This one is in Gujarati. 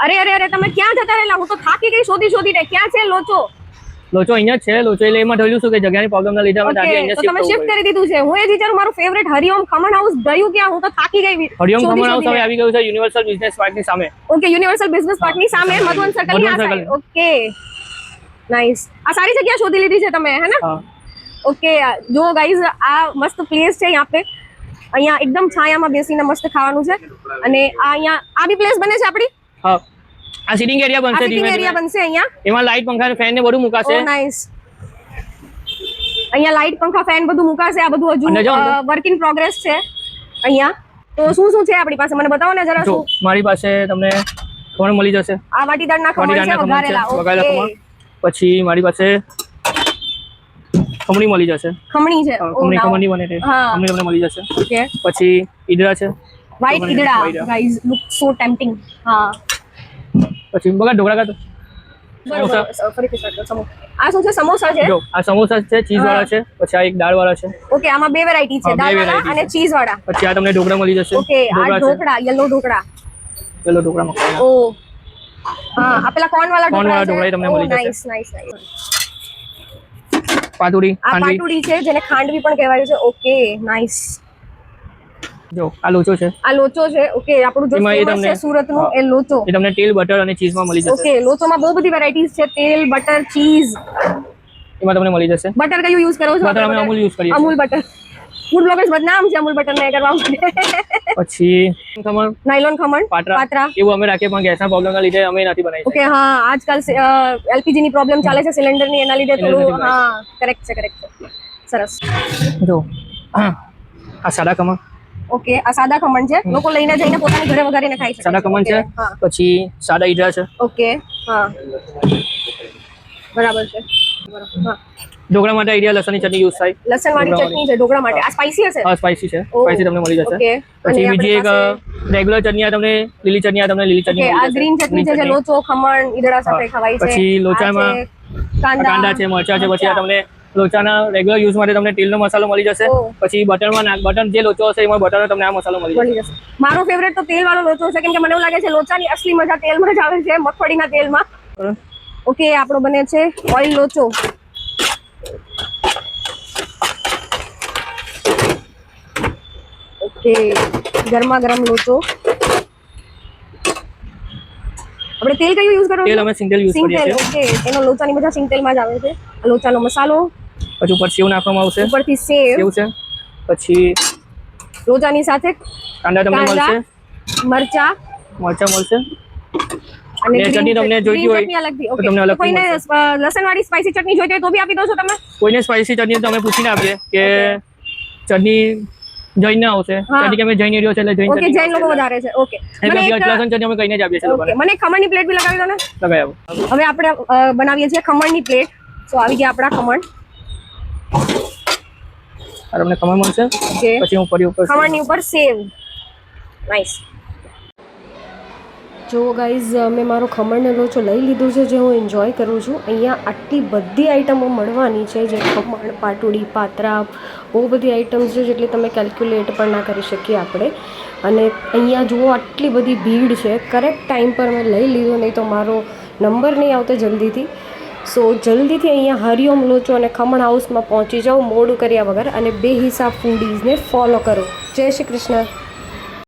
અરે અરે અરે તમે ક્યાં જતા રહેલા? હું તો થાકી ગઈ શોધીને. ક્યાં છે લોચો? લોચો અહીંયા છે. લોચો એટલે એમાં થયેલું શું કે જગ્યાની પ્રોબ્લેમના લીધે અમે ત્યાંથી અહીંયા તો તમે શિફ્ટ કરી દીધું છે. હું એ વિચારું મારું ફેવરેટ હરિઓમ ખમણ હાઉસ ગયું ક્યાં? હું તો થાકી ગઈ. હરિઓમ ખમણ હાઉસ હવે આવી ગયું છે યુનિવર્સલ બિઝનેસ પાર્કની સામે. ઓકે, યુનિવર્સલ બિઝનેસ પાર્કની સામે મધુવન સર્કલની આ સાઈડ. Okay nice. આ સારી જગ્યા શોધી લીધી છે તમે, હે ને? હા. ઓકે જો ગાઈઝ, આ મસ્ત પ્લેસ છે. અહીંયા એકદમ છાયામાં બેસીને મસ્ત ખાવાનું છે. અને આ અહીંયા આ બી પ્લેસ બને છે આપણી. હા, આ સિટિંગ એરિયા બનશે. સિટિંગ એરિયા બનશે અહીંયા. એમાં લાઈટ પંખા ફેન ને બધું મુકાશે. Oh nice. અહીંયા લાઈટ પંખા ફેન બધું મુકાશે. આ બધું હજુ વર્ક ઇન પ્રોગ્રેસ છે અહીંયા. તો શું શું છે આપણી પાસે મને બતાવો ને જરા. શું મારી પાસે તમને ખમણ મળી જશે. આ વાટીદાળના ખમણ છે વઘારેલા. ઓકે. પછી મારી પાસે ખમણી મળી જશે. ખમણી છે. ખમણી બને છે. ખમણી તમને મળી જશે. ઓકે. પછી ઈદડા છે. વ્હાઈટ ઈદડા. ગાઈઝ લુક સો ટેમ્પટિંગ. હા. પછી બગા ઢોકળા કાતો. સમોસા. ફરીથી સ્ટાર્ટ કરો. આ શું છે? સમોસા છે. જો આ સમોસા છે, ચીઝ વાળા છે. પછી આ એક દાળ વાળા છે. ઓકે, આમાં બે વેરાયટી છે, દાળ વાળા અને ચીઝ વાળા. પછી આ તમને ઢોકળા મળી જશે. ઓકે, આ ઢોકળા, યલો ઢોકળા. યલો ઢોકળા મકાઈના. ઓ હા, આ પેલા કોર્ન વાળા ઢોકળા તમને મળી જશે. Nice nice nice. પાટુડી, આ પાટુડી છે જેને ખાંડવી પણ કહેવાય છે. Okay nice. જો આ લોચો છે. આ લોચો છે. ઓકે, આપણું જો ફેમસ છે સુરતનું એ લોચો. એ તમને તેલ, બટર અને ચીઝ માં મળી જશે. ઓકે, લોચોમાં બહુ બધી વેરાયટીઝ છે. તેલ, બટર, ચીઝ. એમાં તમને મળી જશે. બટર કયું યુઝ કરો છો? બટર અમે અમૂલ યુઝ કરીએ છીએ. અમૂલ બટર. ફૂડ બ્લોગર્સ બદનામ છે અમૂલ બટર ને કરવા માટે. પછી ખમણ, નાયલોન ખમણ, પાત્રા એવું અમે રાખીએ પણ ગેસના પ્રોબ્લેમના લીધે અમે નથી બનાવી. ઓકે, હા, આજકાલ એલપીજી ની પ્રોબ્લેમ ચાલે છે સિલિન્ડર ની, એના લીધે થોડું. હા, કરેક્ટ છે. સરસ. જો આ સાદા ખમણ. ઓકે, આ સાદા ખમણ છે. લોકો લઈને જઈને પોતાની ઘરે વઘારીને ખાઈ શકે. સાદા ખમણ છે. પછી સાદા ઈદડા છે. ઓકે, હા, બરાબર છે. હા, ઢોકળા માટે આઈડિયા લસણની ચટણી યુઝ થાય. લસણ વાળી ચટણી છે ઢોકળા માટે. આ સ્પાઈસી હશે? હા, સ્પાઈસી છે. સ્પાઈસી તમને મળી જશે. ઓકે. પછી બીજી એક રેગ્યુલર ચટણી આ તમને લીલી ચટણી આ તમને લીલી ચટણી. આ ગ્રીન ચટણી છે જે લોચો, ખમણ, ઈદડા સાથે ખવાય છે. પછી લોચામાં કાંદા છે, મરચા છે. પછી આ તમને લોચાના રેગ્યુલર યુઝ માટે તમને તેલનો મસાલો મળી જશે. પછી બટર જે લોચો હશે એમાં બટરનો તમને આ મસાલો મળી જશે. મારો ફેવરેટ તો તેલ વાળો લોચો છે, કેમ કે મને એવું લાગે છે લોચાની અસલી મજા તેલમાં જ આવે છે, મગફળીના તેલમાં. ઓકે, આપણો બને છે ઓઇલ લોચો. ઓકે, ગરમા ગરમ લોચો. આપણે તેલ કયું યુઝ કરો? તેલ અમે સિંગતેલ યુઝ કરીએ છીએ. ઓકે, એનો લોચાની મજા સિંગતેલમાં જ આવે છે. લોચાનો મસાલો. પછી ઉપર સેવ નાખવામાં આવશે. ઉપરથી સેવ છે. પછી લોચાની સાથે કાંદા તમને મળશે. મરચા મળશે. અને ચટણી તમને જોઈતી હોય તો તમને અલગ. કોઈને લસણ વાળી સ્પાઈસી ચટણી જોઈતી હોય તો બી આપી દો છો તમે? કોઈને સ્પાઈસી ચટણી તો અમે પૂછીને આપીએ કે ચટણી જૈન ના આવશે. ચટણી કે અમે જૈન એરિયો છે એટલે જૈન. ઓકે, જૈન લોકો વધારે છે. ઓકે, મને એક લસણ ચટણી અમે કહીને જ આપીએ છીએ લોકોને. મને ખમણની પ્લેટ બી લગાવી દો ને. લગાવી આપો. હવે આપણે બનાવીએ છીએ ખમણની પ્લેટ. સો આવી ગયા આપણા ખમણ. તમને ખમણ મળશે. પછી ઉપર ખમણની ઉપર સેવ. નાઈસ. જો ગાઈઝ, મેં મારો ખમણનો લોચો લઈ લીધો છે જે હું એન્જોય કરું છું. અહીંયા આટલી બધી આઈટમો મળવાની છે, જે ખમણ, પાટુડી, પાત્રા, બહુ બધી આઈટમ્સ છે જેટલી તમે કેલ્ક્યુલેટ પણ ના કરી શકીએ આપણે. અને અહીંયા જુઓ આટલી બધી ભીડ છે. કરેક્ટ ટાઈમ પર મેં લઈ લીધો, નહીં તો મારો નંબર નહીં આવતો જલ્દીથી. સો જલ્દીથી અહીંયા હરિઓમ લોચો અને ખમણ હાઉસમાં પહોંચી જાઓ મોડું કર્યા વગર, અને બેહિસાબ ફૂડીઝને ફોલો કરો. જય શ્રી કૃષ્ણ.